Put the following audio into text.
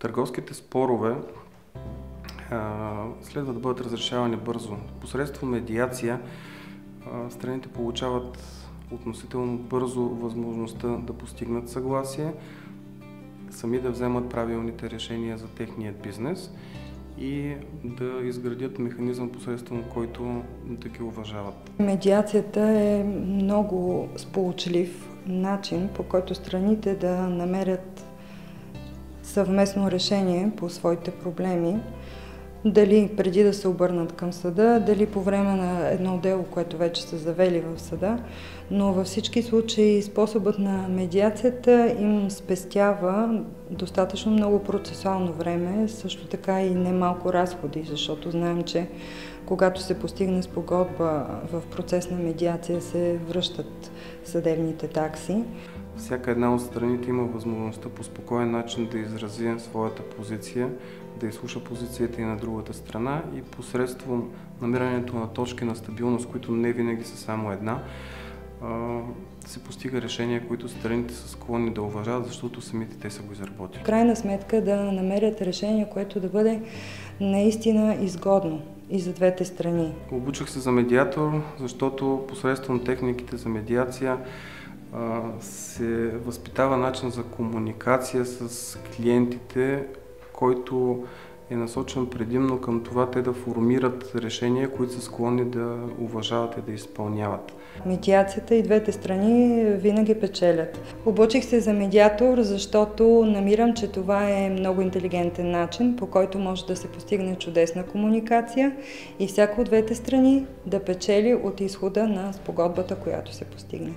Търговските спорове следва да бъдат разрешавани бързо. Посредством медиация страните получават относително бързо възможността да постигнат съгласие, сами да вземат правилните решения за техния бизнес и да изградят механизъм, посредством който да ги уважават. Медиацията е много сполучлив начин, по който страните да намерят съвместно решение по своите проблеми, дали преди да се обърнат към съда, дали по време на едно дело, което вече са завели в съда, но във всички случаи способът на медиацията им спестява достатъчно много процесуално време, също така и немалко разходи, защото знаем, че когато се постигне спогодба в процес на медиация, се връщат съдебните такси. Всяка една от страните има възможността по спокоен начин да изрази своята позиция, да изслуша позицията и на другата страна и посредством намирането на точки на стабилност, които не винаги са само една, се постига решение, които страните са склонни да уважават, защото самите те са го изработили. В крайна сметка да намерят решение, което да бъде наистина изгодно и за двете страни. Обучих се за медиатор, защото посредством техниките за медиация се възпитава начин за комуникация с клиентите, който е насочен предимно към това те да формират решения, които са склонни да уважават и да изпълняват. Медиацията и двете страни винаги печелят. Обучих се за медиатор, защото намирам, че това е много интелигентен начин, по който може да се постигне чудесна комуникация и всяка от двете страни да печели от изхода на спогодбата, която се постигне.